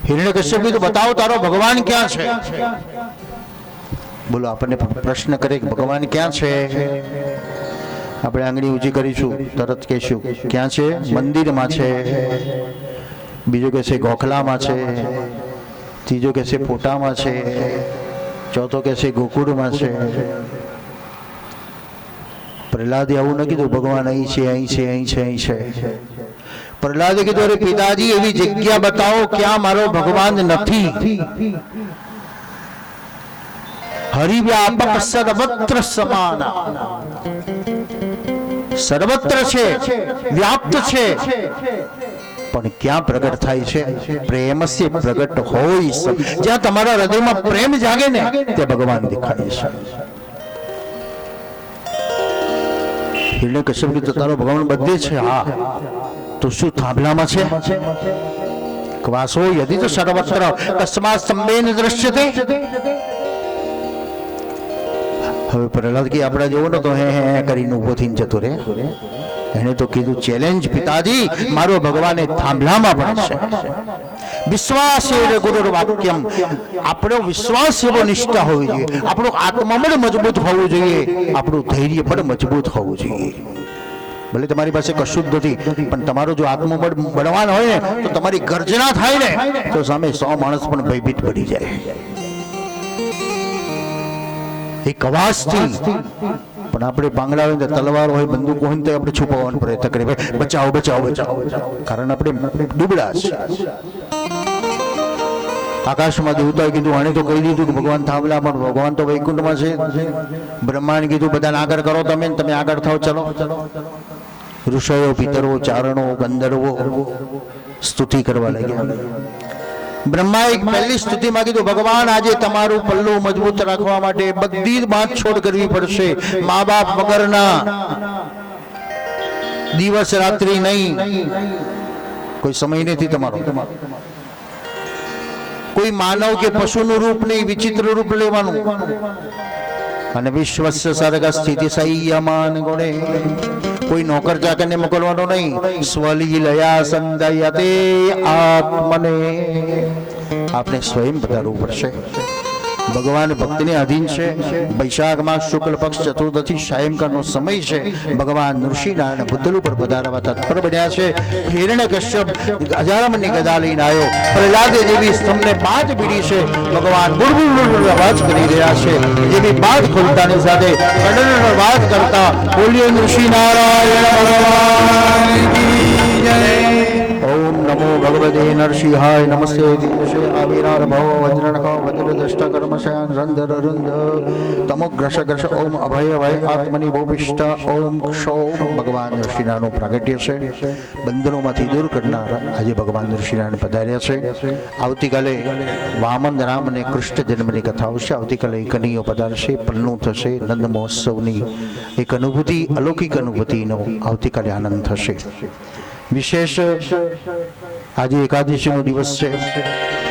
હિરણ્યકશ્યપ કીધું બતાવો તારો ભગવાન ક્યાં છે બોલો આપણને પ્રશ્ન કરે કે ભગવાન ક્યાં છે આપણે આંગળી ઊંચી કરીશું તરત કહેશું ક્યાં છે મંદિરમાં છે બીજો કહેશે ગોખલામાં છે ત્રીજો કહેશે ફોટામાં છે ચોથો કહેશે ગોકુળમાં છે પ્રહલાદે આવું ન કીધું ભગવાન અહીં છે અહીં છે અહીં છે અહીં છે પ્રહલાદે કીધું અરે પિતાજી એવી જગ્યા બતાવો ક્યાં મારો ભગવાન નથી હરિવ્યાપક સર્વત્ર સમાન સર્વત્ર છે વ્યાપ્ત છે પણ ક્યાં પ્રગટ થાય છે પ્રેમસ્ય પ્રગટ હોય જ્યાં તમારા હૃદયમાં પ્રેમ જાગે ને ત્યાં ભગવાન દેખાય છે હિરણ્યકશ્યપ કીધું તારો ભગવાન બધે છે હા તો શું થાંભલામાં છે વાસો યદિ તો સર્વત્ર કસ્માત સ્તંભેન દૃશ્યતે હવે પ્રહલાદ કે આપણા જેવો ને તો હે કરીને ઊભો થઈને જતો રહે. એને તો કીધું ચેલેન્જ પિતાજી, મારો ભગવાને થાંભલામાં પડશે. વિશ્વાસ એ ગુરુર વાક્યમ. આપણો વિશ્વાસ એવો નિષ્ઠા હોવી જોઈએ, આપણો આત્મબળ મજબૂત હોવું જોઈએ, આપણું ધૈર્ય પણ મજબૂત હોવું જોઈએ. ભલે તમારી પાસે કશું જ નથી, પણ તમારું જો આત્મબળ બળવાન હોય ને તો તમારી ગર્જના થાય ને તો સામે 100 માણસ પણ ભયભીત પડી જાય. એક અવાજથી. પણ આપણે પાંગડા હોય તલવાર હોય બંદૂક હોય તો આપણે છુપાવવાનો પ્રયત્ન કરીએ, ભાઈ બચાવો બચાવો બચાવો, કારણ આપણે ડૂબડા છે. આકાશમાં દેવતાએ કીધું, આને તો કહી દીધું કે ભગવાન થાંભલા, પણ ભગવાન તો વૈકુંઠમાં છે. બ્રહ્માને કીધું બધાને આગળ કરો, તમે આગળ થાવ, ચલો. ઋષયો, પિતરો, ચારણો, ગંધર્વો સ્તુતિ કરવા લાગ્યા. બ્રહ્માએ પહેલી સ્તુતિમાં કીધું, ભગવાન આજે તમારું પલ્લું મજબૂત રાખવા માટે બધી જ બાંધછોડ કરવી પડશે. મા બાપ વગરના, દિવસ રાત્રિ નહીં, કોઈ સમય નથી તમારો. કોઈ માનવ કે પશુનું રૂપ નહીં, વિચિત્ર રૂપ લેવાનું. અને વિશ્વસ્ય સર્ગ સ્થિતિ સંયમાન ગુણે, કોઈ નોકર ચાકરને મોકલવાનો નહીં. સ્વલીલયા સંદયતે આત્મને, આપણે સ્વયં પધારવું પડશે. ભગવાન ભક્તિને અધીન છે. વૈશાખ માસ શુક્લ પક્ષ ચતુર્દશી સાયંકાળનો સમય છે. ભગવાન નૃસિંહનારાયણ ભૂતલ ઉપર પધારવા તત્પર બન્યા છે. હિરણ્યકશ્યપ અજારમની ગદા લઈને આવ્યો. પ્રહલાદે જેવી સ્તંભને બાજ પીડી છે. ભગવાન બુડબુડ અવાજ કરી રહ્યા છે. જેવી બાજ ખોલતાની સાથે કડર વાત કરતા બોલ્યો, નૃસિંહનારાયણ ભગવાન કી જય. ઓમ નમો ભગવતે નરસિંહાય નમસ્તે. દિવસે આવિરાર ભવ વજ્રનખ વજ્રદષ્ટ કર્મશાન રંધર રુંધ તમો ગ્રસ ગ્રસ. ઓમ અભય ભય આત્મની ભૂપિષ્ટ. ઓમ ક્ષો. ભગવાન નરસિંહનું પ્રાગટ્ય છે. બંધનોમાંથી દૂર કરનાર આજે ભગવાન નરસિંહનારાયણ પધાર્યા છે. આવતીકાલે વામન રામ અને કૃષ્ણ જન્મની કથા આવશે. આવતીકાલે કનૈયો પધારશે, પલ્લું થશે. નંદ મહોત્સવની એક અનુભૂતિ, અલૌકિક અનુભૂતિનો આવતીકાલે આનંદ થશે. વિશેષ આજે એકાદશીનો દિવસ છે.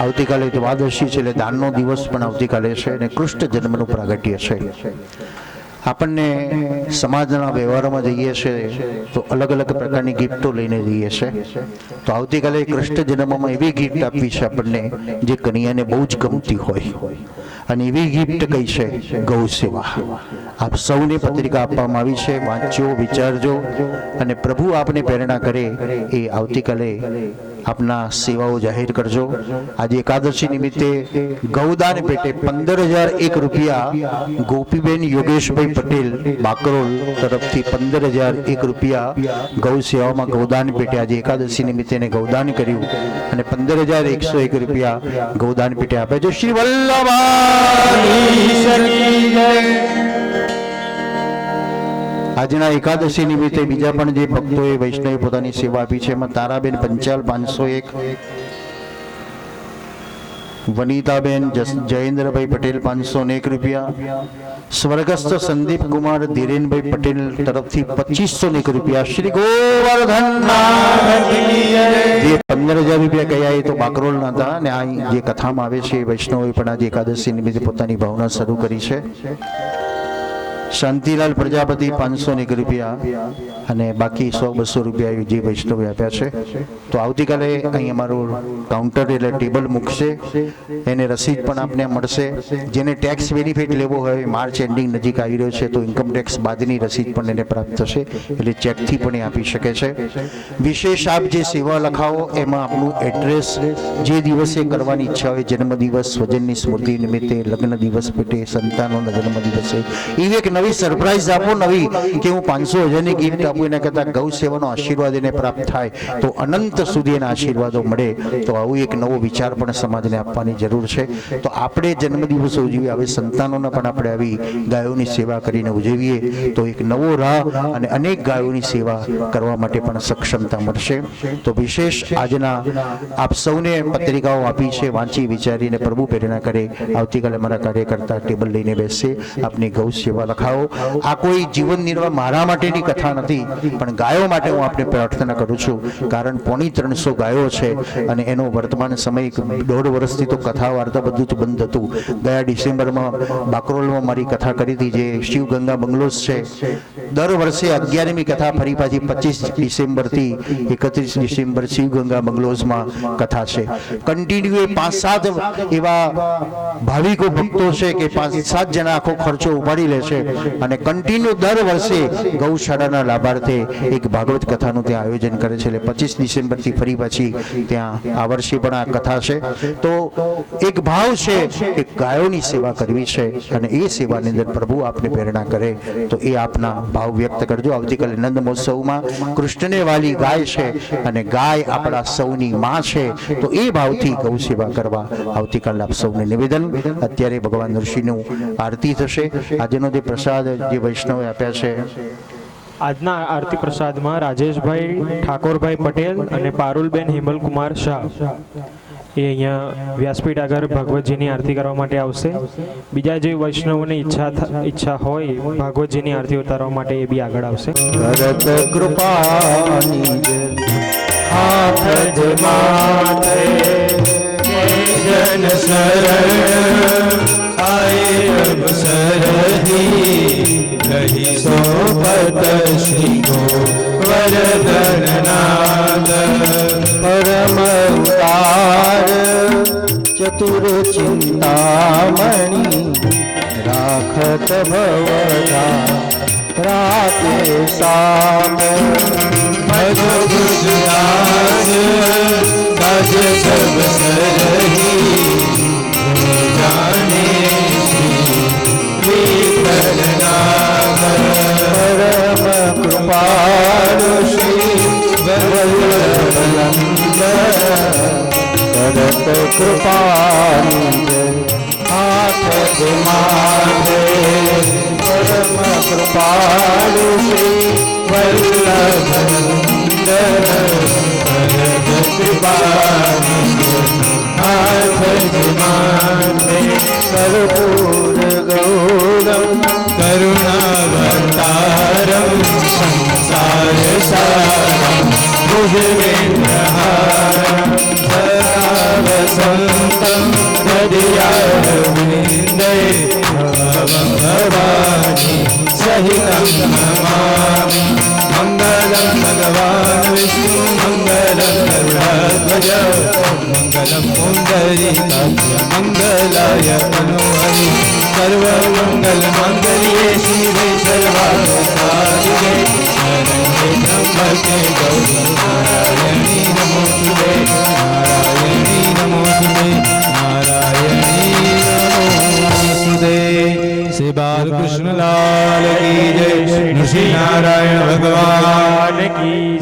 આવતીકાલે દ્વાદશી છે, એટલે દાનનો દિવસ પણ આવતીકાલે છે. અને કૃષ્ણ જન્મનું પ્રાગટ્ય છે. આપણને સમાજના વ્યવહારોમાં જઈએ છીએ તો અલગ અલગ પ્રકારની ગિફ્ટો લઈને જઈએ છીએ. તો આવતીકાલે કૃષ્ણ જન્મમાં એવી ગિફ્ટ આપવી છે આપણને જે કન્યાને બહુ જ ગમતી હોય. અને એવી ગિફ્ટ કઈ છે? ગૌ સેવા. આપ સૌને પત્રિકા આપવામાં આવી છે, વાંચજો, વિચારજો અને પ્રભુ આપને પ્રેરણા કરે એ આવતીકાલે આપના સેવાઓ જાહેર કરજો. આજે એકાદશી નિમિત્તે ગૌદાન પેટે 15,001 રૂપિયા ગોપીબેન યોગેશભાઈ પટેલ બાકરોલ તરફથી 15,001 રૂપિયા ગૌ સેવામાં ગૌદાન પેટે આજે એકાદશી નિમિત્તે ગૌદાન કર્યું અને 15,101 રૂપિયા ગૌદાન પેટે આપે છે. શ્રી વલ્લભ. આજના એકાદશી નિમિત્તે બીજા પણ જે ભક્તોએ વૈષ્ણવે પોતાની સેવા આપી છે એમાં તારાબેન પંચાલ 501, વનિતાબેન જયેન્દ્રભાઈ પટેલ 501 રૂપિયા, સ્વર્ગસ્થ સંદીપ કુમાર ધીરેનભાઈ પટેલ તરફથી 2,501 રૂપિયા. શ્રી ગોવર્ધન જે 15,000 રૂપિયા કયા એ તો બાકરોલના હતા અને આ જે કથામાં આવે છે વૈષ્ણવે પણ આજે એકાદશી નિમિત્તે પોતાની ભાવના શરૂ કરી છે. શાંતિલાલ પ્રજાપતિ 501 રૂપિયા અને બાકી 100-200 રૂપિયા જે વૈષ્ણવે આપ્યા છે. તો આવતીકાલે અહીં અમારું કાઉન્ટર એટલે ટેબલ મૂકશે, એને રસીદ પણ આપને મળશે. જેને ટેક્સ બેનિફિટ લેવો હોય, માર્ચ એન્ડિંગ નજીક આવી રહ્યો છે તો ઇન્કમ ટેક્સ બાદની રસીદ પણ એને પ્રાપ્ત થશે, એટલે ચેકથી પણ એ આપી શકે છે. વિશેષ આપ જે સેવા લખાવો એમાં આપનું એડ્રેસ, જે દિવસે કરવાની ઈચ્છા હોય, જન્મદિવસ, સ્વજનની સ્મૃતિ નિમિત્તે, લગ્ન દિવસ પેટે, સંતાનોના જન્મદિવસે, એવી એક નવી સરપ્રાઈઝ આપો, નવી કે હું 500,000ની ગિફ્ટ આપું એના કરતાં ગૌ સેવાનો આશીર્વાદ એને પ્રાપ્ત થાય તો અનંત સુધી એના આશીર્વાદો મળે. તો આવું એક નવો વિચાર પણ સમાજને આપવાની જરૂર છે. તો આપણે જન્મદિવસો ઉજવીએ, હવે સંતાનોને પણ આપણે આવી ગાયોની સેવા કરીને ઉજવીએ તો એક નવો રાહ અને અનેક ગાયોની સેવા કરવા માટે પણ સક્ષમતા મળશે. તો વિશેષ આજના આપ સૌને પત્રિકાઓ આપી છે, વાંચી વિચારીને પ્રભુ પ્રેરણા કરે. આવતીકાલે મારા કાર્યકર્તા ટેબલ લઈને બેસશે, આપની ગૌ સેવા લખાવે ખાઓ. આ કોઈ જીવન નિર્વાહ મારા માટેની કથા નથી, પણ ગાયો માટે હું આપને પ્રાર્થના કરું છું. કારણ 350 ગાયો છે અને એનો વર્તમાન સમય 1.5 વર્ષથી તો કથા વાર્તા બધું જ બંધ હતું. ગયા ડિસેમ્બરમાં બાકરોલમાં મારી કથા કરી હતી, જે શિવ ગંગા બંગલોઝ છે. દર વર્ષે 11મી કથા ફરી પાછી 25 ડિસેમ્બરથી 31 ડિસેમ્બર શિવ ગંગા બંગલોઝમાં કથા છે. કન્ટિન્યુ 5-7 એવા ભાવિકો ભક્તો છે કે 5-7 જણા આખો ખર્ચો ઉપાડી લે છે અને કન્ટિન્યુ દર વર્ષે ગૌશાળાના લાભાર્થે એક ભાગવત કથાનું ત્યાં આયોજન કરે છે. એટલે 25 ડિસેમ્બરથી ફરી પાછી ત્યાં આ વર્ષે પણ આ કથા છે. તો એક ભાવ છે કે ગાયોની સેવા કરવી છે અને એ સેવાની અંદર પ્રભુ આપને પ્રેરણા કરે તો એ આપના ભાવ વ્યક્ત કરજો. આવતીકાલે નંદ મહોત્સવમાં કૃષ્ણને વાલી ગાય છે અને ગાય આપણા સૌની માં છે, તો એ ભાવથી ગૌ સેવા કરવા આવતીકાલે આપ સૌને નિવેદન. અત્યારે ભગવાન ઋષિનું આરતી થશે. આજનો જે પ્રસાદ જે વૈષ્ણવે આપ્યા છે, આજના આરતી પ્રસાદમાં રાજેશભાઈ ઠાકોરભાઈ પટેલ અને પારુલબેન હિમલકુમાર શાહ એ અહીંયા વ્યાસપીઠ આગળ ભાગવતજીની આરતી કરવા માટે આવશે. બીજા જે વૈષ્ણવોની ઈચ્છા હોય ભાગવતજીની આરતી ઉતારવા માટે એ બી આગળ આવશે. ભરત કૃપાની હાથ જ માથે જન શરણ આય સરહદી રહી સોપત શ્રી ગોવર્ધનનાથ પરમ ઉદાર ચતુર ચિંતામણી રાખત ભવધા રાતે સામ ભજ ગુજરાત ગજ સબ સરહી જાને શ્રી વિઠ્ઠલનાથ પરમ કૃપાળુ શ્રી વલ્લભનંદ કરત કૃપાની હાથ જ માથે પરમ કૃપાળુ શ્રી વલ્લભનંદ ભરત કૃપાની હાથ જ માથે કર્પૂર ગૌરમ કરુણાવતારમ સંસાર સારમ ભુજગેન્દ્રહારમ સદા વસંતમ હૃદયારવિંદે ભવં ભવાની સહિતં નમામિ. મંગલં ભગવાન વિષ્ણુ મંગલં ગરુડધ્વજ મંગલં પુંડરીકાક્ષ મંગલાય તનોહરિ સર્વમંગલ માંગલ્યે શિવે સર્વાર્થસાધિકે શરણ્યે ત્ર્યંબકે ગૌરી નારાયણી નમોસ્તુતે નારાયણી નમોસ્તુતે નારાયણી નમોસ્તુતે. શ્રી બાલકૃષ્ણ લાલ કી જય. શ્રી નારાયણ ભગવાન કી